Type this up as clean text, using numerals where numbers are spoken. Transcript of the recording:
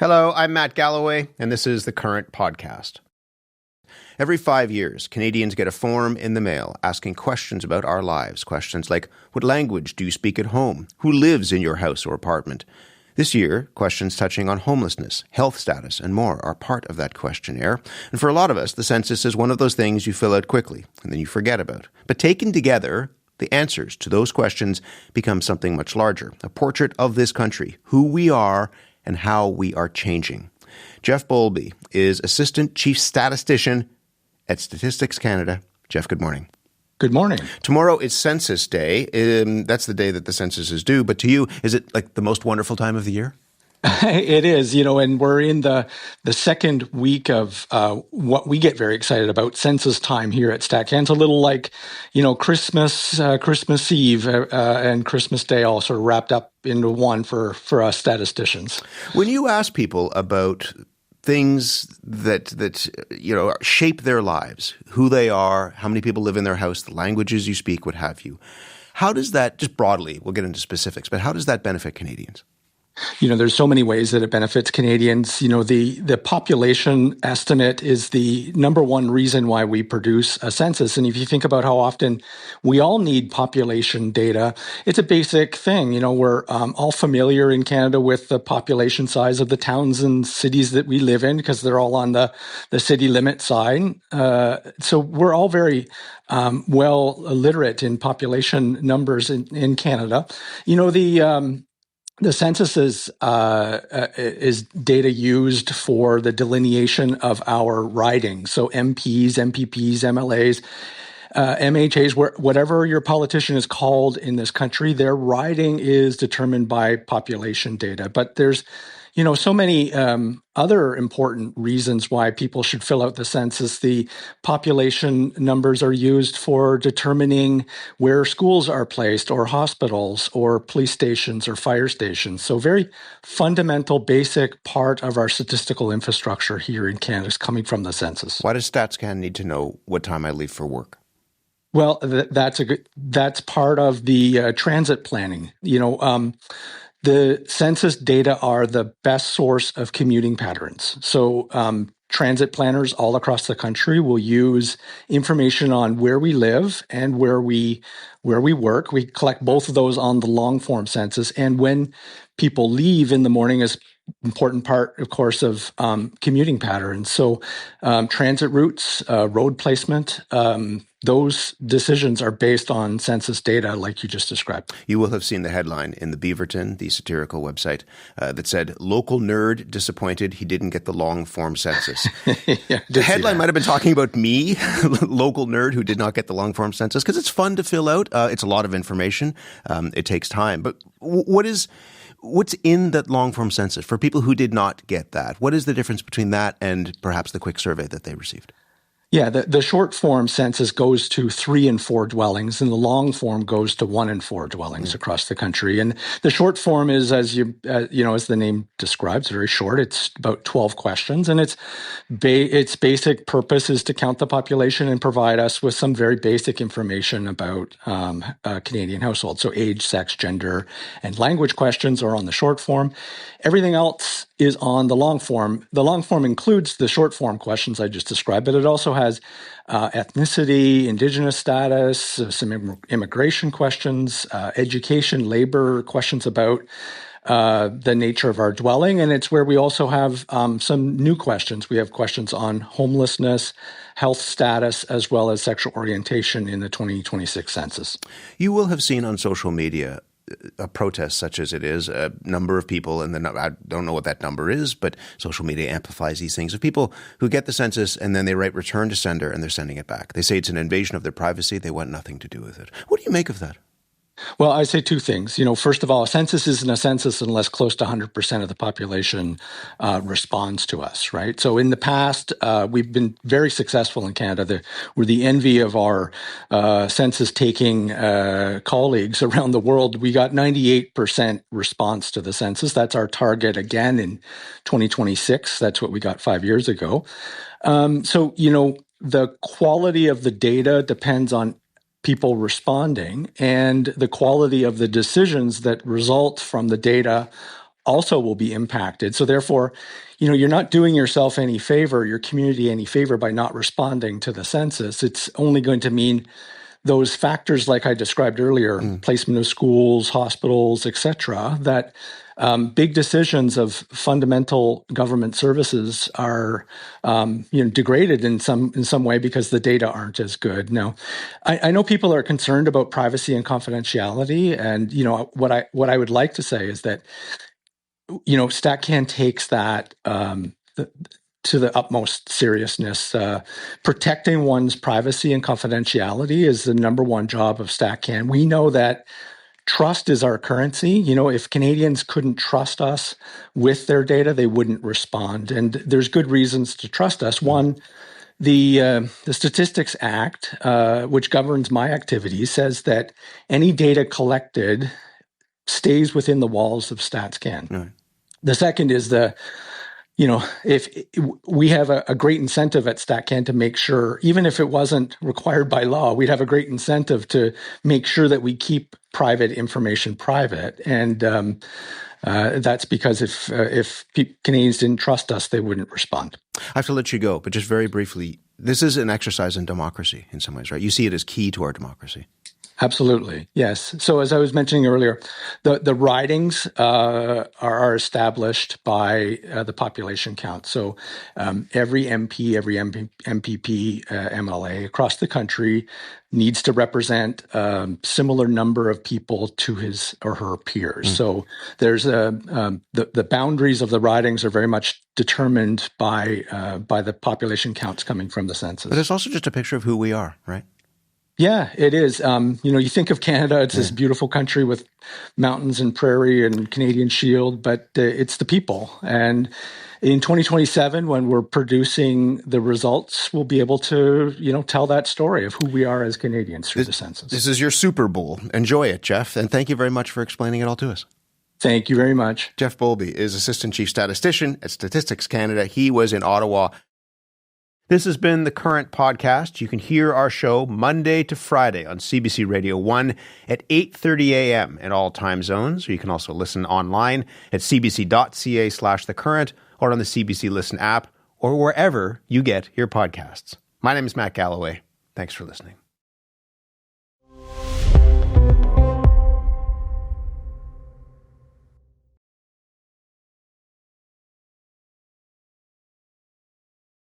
Hello, I'm Matt Galloway, and this is the Current Podcast. Every 5 years, Canadians get a form in the mail asking questions about our lives. Questions like, what language do you speak at home? Who lives in your house or apartment? This year, questions touching on homelessness, health status, and more are part of that questionnaire. And for a lot of us, the census is one of those things you fill out quickly and then you forget about. But taken together, the answers to those questions become something much larger, a portrait of this country, who we are, and how we are changing. Jeff Bowlby is Assistant Chief Statistician at Statistics Canada. Jeff, good morning. Good morning. Tomorrow is Census Day. That's the day that the census is due. But to you, is it like the most wonderful time of the year? It is, and we're in the second week of what we get very excited about, census time here at StatCan. It's a little like, Christmas Eve and Christmas Day all sort of wrapped up into one for us statisticians. When you ask people about things that shape their lives, who they are, how many people live in their house, the languages you speak, what have you, how does that, just broadly, we'll get into specifics, but how does that benefit Canadians? There's so many ways that it benefits Canadians. The population estimate is the number one reason why we produce a census. And if you think about how often we all need population data, it's a basic thing. We're all familiar in Canada with the population size of the towns and cities that we live in because they're all on the city limit side. So we're all very well literate in population numbers in Canada. The census is data used for the delineation of our riding. So MPs, MPPs, MLAs, MHAs, whatever your politician is called in this country, their riding is determined by population data. But there's so many other important reasons why people should fill out the census. The population numbers are used for determining where schools are placed, or hospitals, or police stations, or fire stations. So very fundamental, basic part of our statistical infrastructure here in Canada is coming from the census. Why does StatsCan need to know what time I leave for work? Well, that's part of the transit planning. The census data are the best source of commuting patterns. So transit planners all across the country will use information on where we live and where we work. We collect both of those on the long form census. And when people leave in the morning is important part, of course, of commuting patterns. So transit routes, road placement, those decisions are based on census data like you just described. You will have seen the headline in the Beaverton, the satirical website, that said, local nerd disappointed he didn't get the long form census. The headline might have been talking about me, local nerd who did not get the long form census, because it's fun to fill out. It's a lot of information. It takes time. But what's in that long form census for people who did not get that? What is the difference between that and perhaps the quick survey that they received? Yeah, the short form census goes to 3 and 4 dwellings, and the long form goes to 1 and 4 dwellings across the country. And the short form is, as the name describes, very short. It's about 12 questions, and its basic purpose is to count the population and provide us with some very basic information about Canadian households. So age, sex, gender, and language questions are on the short form. Everything else is on the long form. The long form includes the short form questions I just described, but it also has ethnicity, Indigenous status, some immigration questions, education, labor, questions about the nature of our dwelling. And it's where we also have some new questions. We have questions on homelessness, health status, as well as sexual orientation in the 2026 census. You will have seen on social media a protest such as it is, a number of people, and I don't know what that number is, but social media amplifies these things, of people who get the census and then they write return to sender and they're sending it back. They say it's an invasion of their privacy. They want nothing to do with it. What do you make of that? Well, I say two things. First of all, a census isn't a census unless close to 100% of the population responds to us, right? So in the past, we've been very successful in Canada. We're the envy of our census-taking colleagues around the world. We got 98% response to the census. That's our target again in 2026. That's what we got 5 years ago. The quality of the data depends on people responding, and the quality of the decisions that result from the data also will be impacted. So therefore, you're not doing yourself any favor, your community any favor by not responding to the census. It's only going to mean those factors like I described earlier, placement of schools, hospitals, et cetera, that big decisions of fundamental government services are degraded in some way because the data aren't as good. Now, I know people are concerned about privacy and confidentiality, and what I would like to say is that StatCan takes that to the utmost seriousness. Protecting one's privacy and confidentiality is the number one job of StatCan. We know that trust is our currency. If Canadians couldn't trust us with their data, they wouldn't respond. And there's good reasons to trust us. One, the Statistics Act, which governs my activities, says that any data collected stays within the walls of StatsCan. Right. The second is if we have a great incentive at StatCan to make sure, even if it wasn't required by law, we'd have a great incentive to make sure that we keep private information private. And that's because if Canadians didn't trust us, they wouldn't respond. I have to let you go, but just very briefly, this is an exercise in democracy in some ways, right? You see it as key to our democracy. Absolutely, yes. So as I was mentioning earlier, the ridings are established by the population count. So every MP, every MPP, MLA across the country needs to represent similar number of people to his or her peers. So there's the boundaries of the ridings are very much determined by the population counts coming from the census. But it's also just a picture of who we are, right? Yeah, it is. You think of Canada, it's this beautiful country with mountains and prairie and Canadian Shield, but it's the people. And in 2027, when we're producing the results, we'll be able to, tell that story of who we are as Canadians through the census. This is your Super Bowl. Enjoy it, Jeff. And thank you very much for explaining it all to us. Thank you very much. Jeff Bowlby is Assistant Chief Statistician at Statistics Canada. He was in Ottawa. This has been the Current Podcast. You can hear our show Monday to Friday on CBC Radio 1 at 8:30 a.m. in all time zones. You can also listen online at cbc.ca/thecurrent or on the CBC Listen app or wherever you get your podcasts. My name is Matt Galloway. Thanks for listening.